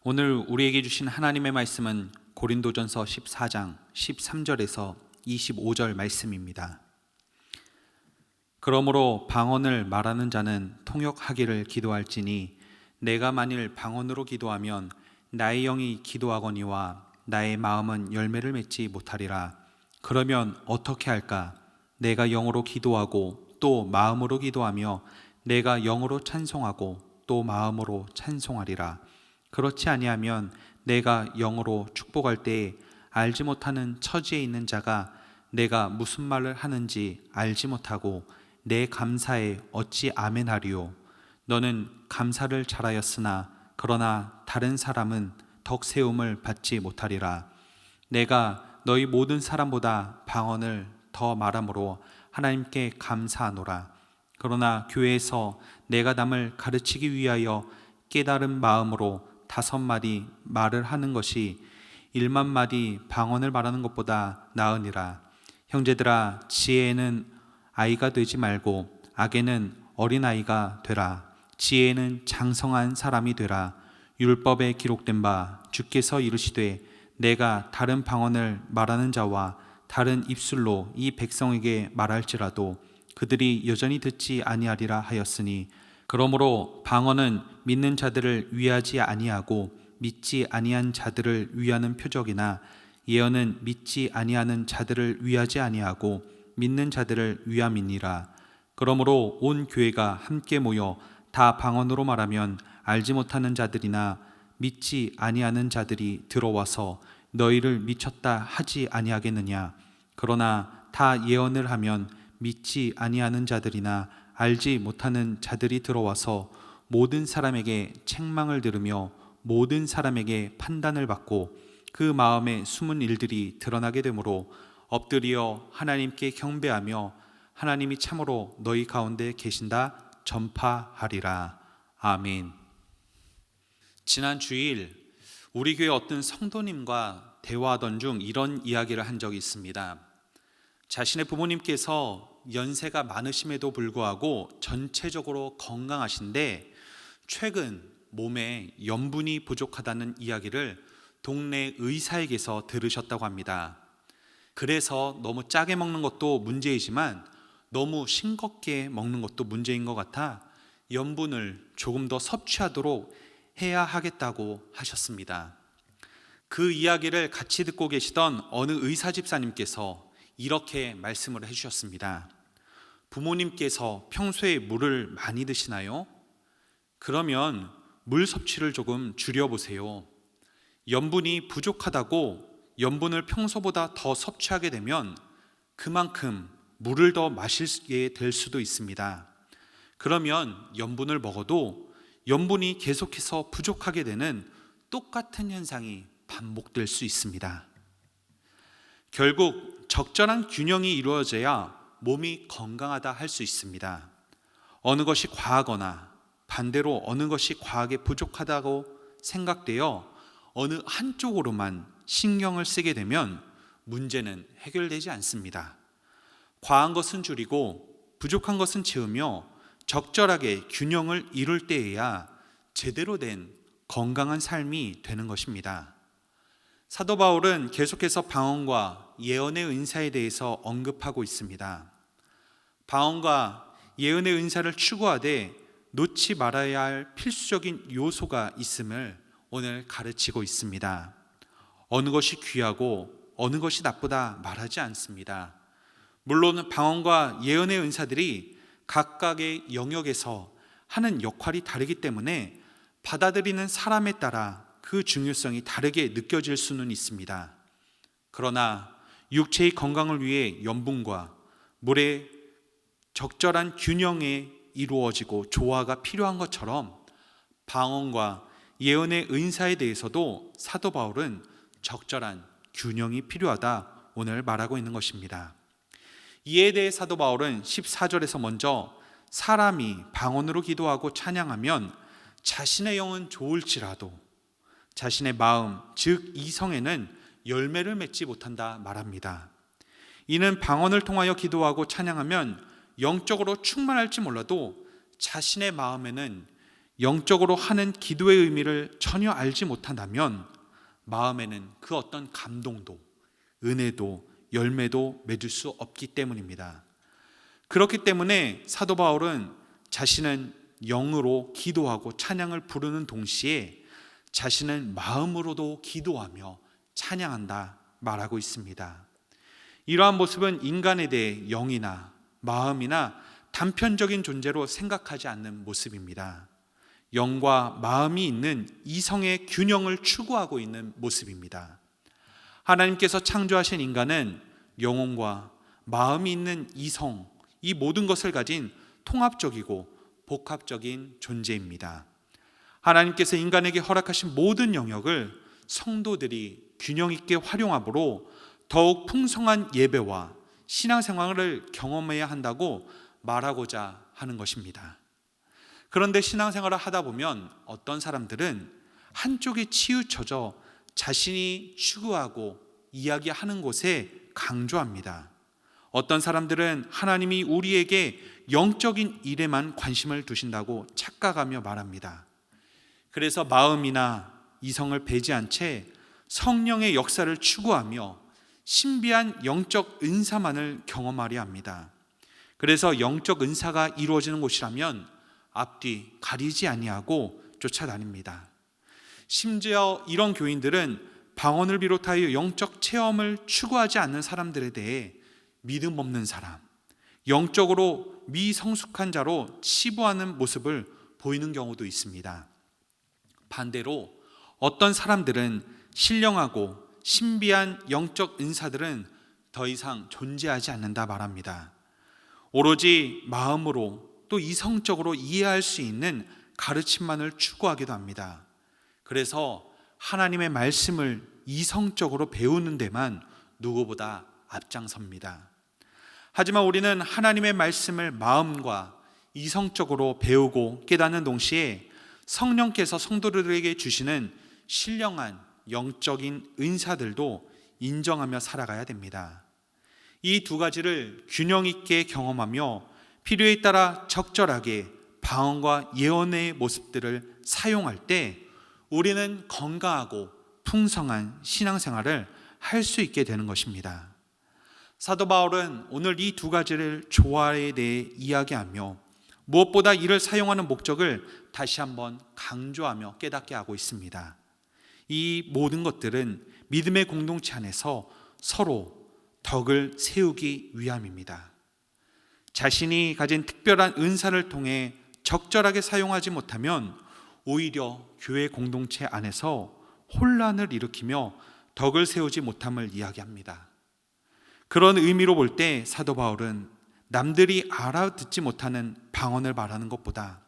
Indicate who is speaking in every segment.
Speaker 1: 오늘 우리에게 주신 하나님의 말씀은 고린도전서 14장 13절에서 25절 말씀입니다. 그러므로 방언을 말하는 자는 통역하기를 기도할지니 내가 만일 방언으로 기도하면 나의 영이 기도하거니와 나의 마음은 열매를 맺지 못하리라. 그러면 어떻게 할까? 내가 영으로 기도하고 또 마음으로 기도하며 내가 영으로 찬송하고 또 마음으로 찬송하리라. 그렇지 아니하면 내가 영으로 축복할 때에 알지 못하는 처지에 있는 자가 내가 무슨 말을 하는지 알지 못하고 내 감사에 어찌 아멘하리요. 너는 감사를 잘하였으나 그러나 다른 사람은 덕세움을 받지 못하리라. 내가 너희 모든 사람보다 방언을 더 말함으로 하나님께 감사하노라. 그러나 교회에서 내가 남을 가르치기 위하여 깨달은 마음으로 5마디 말을 하는 것이 1만 마디 방언을 말하는 것보다 나으니라. 형제들아, 지혜에는 아이가 되지 말고 악에는 어린아이가 되라. 지혜에는 장성한 사람이 되라. 율법에 기록된 바 주께서 이르시되 내가 다른 방언을 말하는 자와 다른 입술로 이 백성에게 말할지라도 그들이 여전히 듣지 아니하리라 하였으니, 그러므로 방언은 믿는 자들을 위하지 아니하고 믿지 아니한 자들을 위하는 표적이나 예언은 믿지 아니하는 자들을 위하지 아니하고 믿는 자들을 위함이니라. 그러므로 온 교회가 함께 모여 다 방언으로 말하면 알지 못하는 자들이나 믿지 아니하는 자들이 들어와서 너희를 미쳤다 하지 아니하겠느냐. 그러나 다 예언을 하면 믿지 아니하는 자들이나 알지 못하는 자들이 들어와서 모든 사람에게 책망을 들으며 모든 사람에게 판단을 받고 그 마음에 숨은 일들이 드러나게 되므로 엎드려 하나님께 경배하며 하나님이 참으로 너희 가운데 계신다 전파하리라. 아멘. 지난 주일 우리 교회 어떤 성도님과 대화하던 중 이런 이야기를 한 적이 있습니다. 자신의 부모님께서 연세가 많으심에도 불구하고 전체적으로 건강하신데 최근 몸에 염분이 부족하다는 이야기를 동네 의사에게서 들으셨다고 합니다. 그래서 너무 짜게 먹는 것도 문제이지만 너무 싱겁게 먹는 것도 문제인 것 같아 염분을 조금 더 섭취하도록 해야 하겠다고 하셨습니다. 그 이야기를 같이 듣고 계시던 어느 의사 집사님께서 이렇게 말씀을 해주셨습니다. 부모님께서 평소에 물을 많이 드시나요? 그러면 물 섭취를 조금 줄여보세요. 염분이 부족하다고 염분을 평소보다 더 섭취하게 되면 그만큼 물을 더 마시게 될 수도 있습니다. 그러면 염분을 먹어도 염분이 계속해서 부족하게 되는 똑같은 현상이 반복될 수 있습니다. 결국 적절한 균형이 이루어져야 몸이 건강하다 할 수 있습니다. 어느 것이 과하거나 반대로 어느 것이 과하게 부족하다고 생각되어 어느 한쪽으로만 신경을 쓰게 되면 문제는 해결되지 않습니다. 과한 것은 줄이고 부족한 것은 채우며 적절하게 균형을 이룰 때에야 제대로 된 건강한 삶이 되는 것입니다. 사도 바울은 계속해서 방언과 예언의 은사에 대해서 언급하고 있습니다. 방언과 예언의 은사를 추구하되 놓지 말아야 할 필수적인 요소가 있음을 오늘 가르치고 있습니다. 어느 것이 귀하고 어느 것이 나쁘다 말하지 않습니다. 물론 방언과 예언의 은사들이 각각의 영역에서 하는 역할이 다르기 때문에 받아들이는 사람에 따라 그 중요성이 다르게 느껴질 수는 있습니다. 그러나 육체의 건강을 위해 염분과 물의 적절한 균형에 이루어지고 조화가 필요한 것처럼 방언과 예언의 은사에 대해서도 사도 바울은 적절한 균형이 필요하다 오늘 말하고 있는 것입니다. 이에 대해 사도 바울은 14절에서 먼저 사람이 방언으로 기도하고 찬양하면 자신의 영은 좋을지라도 자신의 마음, 즉 이성에는 열매를 맺지 못한다 말합니다. 이는 방언을 통하여 기도하고 찬양하면 영적으로 충만할지 몰라도 자신의 마음에는 영적으로 하는 기도의 의미를 전혀 알지 못한다면 마음에는 그 어떤 감동도, 은혜도, 열매도 맺을 수 없기 때문입니다. 그렇기 때문에 사도 바울은 자신은 영으로 기도하고 찬양을 부르는 동시에 자신은 마음으로도 기도하며 찬양한다 말하고 있습니다. 이러한 모습은 인간에 대해 영이나 마음이나 단편적인 존재로 생각하지 않는 모습입니다. 영과 마음이 있는 이성의 균형을 추구하고 있는 모습입니다. 하나님께서 창조하신 인간은 영혼과 마음이 있는 이성, 이 모든 것을 가진 통합적이고 복합적인 존재입니다. 하나님께서 인간에게 허락하신 모든 영역을 성도들이 균형 있게 활용함으로 더욱 풍성한 예배와 신앙생활을 경험해야 한다고 말하고자 하는 것입니다. 그런데 신앙생활을 하다 보면 어떤 사람들은 한쪽에 치우쳐져 자신이 추구하고 이야기하는 곳에 강조합니다. 어떤 사람들은 하나님이 우리에게 영적인 일에만 관심을 두신다고 착각하며 말합니다. 그래서 마음이나 이성을 배제한 채 성령의 역사를 추구하며 신비한 영적 은사만을 경험하려 합니다. 그래서 영적 은사가 이루어지는 곳이라면 앞뒤 가리지 아니하고 쫓아다닙니다. 심지어 이런 교인들은 방언을 비롯하여 영적 체험을 추구하지 않는 사람들에 대해 믿음 없는 사람, 영적으로 미성숙한 자로 치부하는 모습을 보이는 경우도 있습니다. 반대로 어떤 사람들은 신령하고 신비한 영적 은사들은 더 이상 존재하지 않는다 말합니다. 오로지 마음으로 또 이성적으로 이해할 수 있는 가르침만을 추구하기도 합니다. 그래서 하나님의 말씀을 이성적으로 배우는 데만 누구보다 앞장섭니다. 하지만 우리는 하나님의 말씀을 마음과 이성적으로 배우고 깨닫는 동시에 성령께서 성도들에게 주시는 신령한 영적인 은사들도 인정하며 살아가야 됩니다. 이 두 가지를 균형 있게 경험하며 필요에 따라 적절하게 방언과 예언의 모습들을 사용할 때 우리는 건강하고 풍성한 신앙생활을 할 수 있게 되는 것입니다. 사도 바울은 오늘 이 두 가지를 조화에 대해 이야기하며 무엇보다 이를 사용하는 목적을 다시 한번 강조하며 깨닫게 하고 있습니다. 이 모든 것들은 믿음의 공동체 안에서 서로 덕을 세우기 위함입니다. 자신이 가진 특별한 은사를 통해 적절하게 사용하지 못하면 오히려 교회 공동체 안에서 혼란을 일으키며 덕을 세우지 못함을 이야기합니다. 그런 의미로 볼 때 사도 바울은 남들이 알아듣지 못하는 방언을 말하는 것보다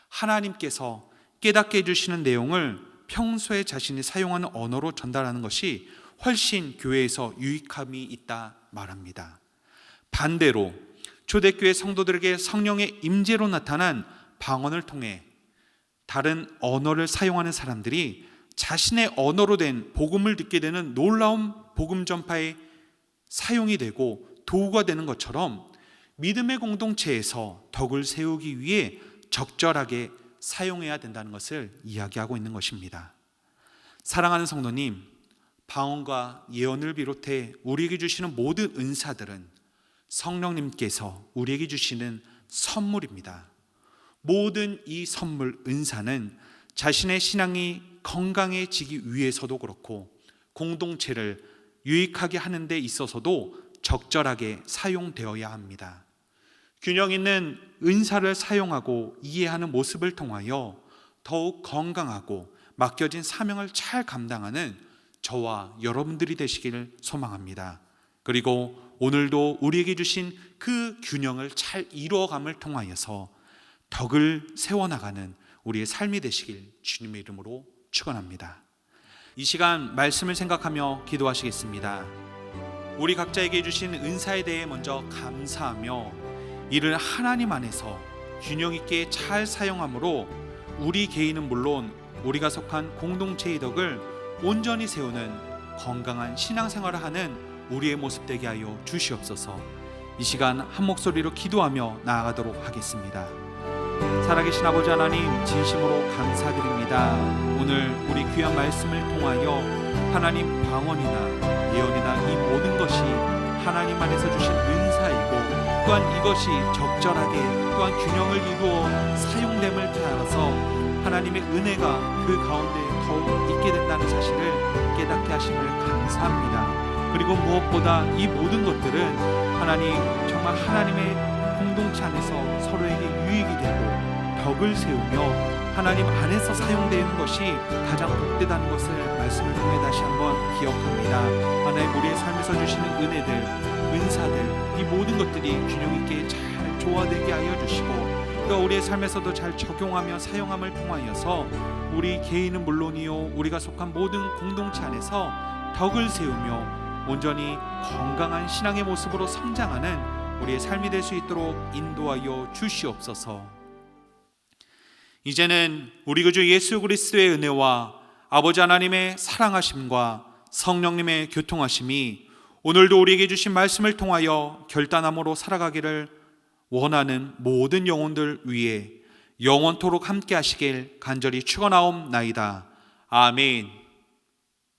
Speaker 1: 하나님께서 깨닫게 해주시는 내용을 평소에 자신이 사용하는 언어로 전달하는 것이 훨씬 교회에서 유익함이 있다 말합니다. 반대로 초대교회 성도들에게 성령의 임재로 나타난 방언을 통해 다른 언어를 사용하는 사람들이 자신의 언어로 된 복음을 듣게 되는 놀라운 복음 전파에 사용이 되고 도구가 되는 것처럼 믿음의 공동체에서 덕을 세우기 위해 적절하게 사용해야 된다는 것을 이야기하고 있는 것입니다. 사랑하는 성도님, 방언과 예언을 비롯해 우리에게 주시는 모든 은사들은 성령님께서 우리에게 주시는 선물입니다. 모든 이 선물, 은사는 자신의 신앙이 건강해지기 위해서도 그렇고 공동체를 유익하게 하는 데 있어서도 적절하게 사용되어야 합니다. 균형 있는 은사를 사용하고 이해하는 모습을 통하여 더욱 건강하고 맡겨진 사명을 잘 감당하는 저와 여러분들이 되시기를 소망합니다. 그리고 오늘도 우리에게 주신 그 균형을 잘 이루어감을 통하여서 덕을 세워나가는 우리의 삶이 되시길 주님의 이름으로 축원합니다. 이 시간 말씀을 생각하며 기도하시겠습니다. 우리 각자에게 주신 은사에 대해 먼저 감사하며 이를 하나님 안에서 균형 있게 잘 사용함으로 우리 개인은 물론 우리가 속한 공동체의 덕을 온전히 세우는 건강한 신앙생활을 하는 우리의 모습 되게 하여 주시옵소서. 이 시간 한 목소리로 기도하며 나아가도록 하겠습니다. 살아계신 아버지 하나님, 진심으로 감사드립니다. 오늘 우리 귀한 말씀을 통하여 하나님 방언이나 예언이나 이 모든 것이 하나님 안에서 주신 은사이고, 또한 이것이 적절하게 또한 균형을 이루어 사용됨을 따라서 하나님의 은혜가 그 가운데 더욱 있게 된다는 사실을 깨닫게 하심을 감사합니다. 그리고 무엇보다 이 모든 것들은 하나님, 정말 하나님의 공동체 안에서 서로에게 유익이 되고 덕을 세우며 하나님 안에서 사용되는 것이 가장 복되다는 것을 말씀을 통해 다시 한번 기억합니다. 하나님, 우리의 삶에서 주시는 은혜들, 은사들, 이 모든 것들이 균형 있게 잘 조화되게 하여 주시고, 또 우리의 삶에서도 잘 적용하며 사용함을 통하여서 우리 개인은 물론이요, 우리가 속한 모든 공동체 안에서 덕을 세우며 온전히 건강한 신앙의 모습으로 성장하는 우리의 삶이 될 수 있도록 인도하여 주시옵소서. 이제는 우리 구주 예수 그리스도의 은혜와 아버지 하나님의 사랑하심과 성령님의 교통하심이 오늘도 우리에게 주신 말씀을 통하여 결단함으로 살아가기를 원하는 모든 영혼들 위에 영원토록 함께 하시길 간절히 축원하옵나이다. 아멘.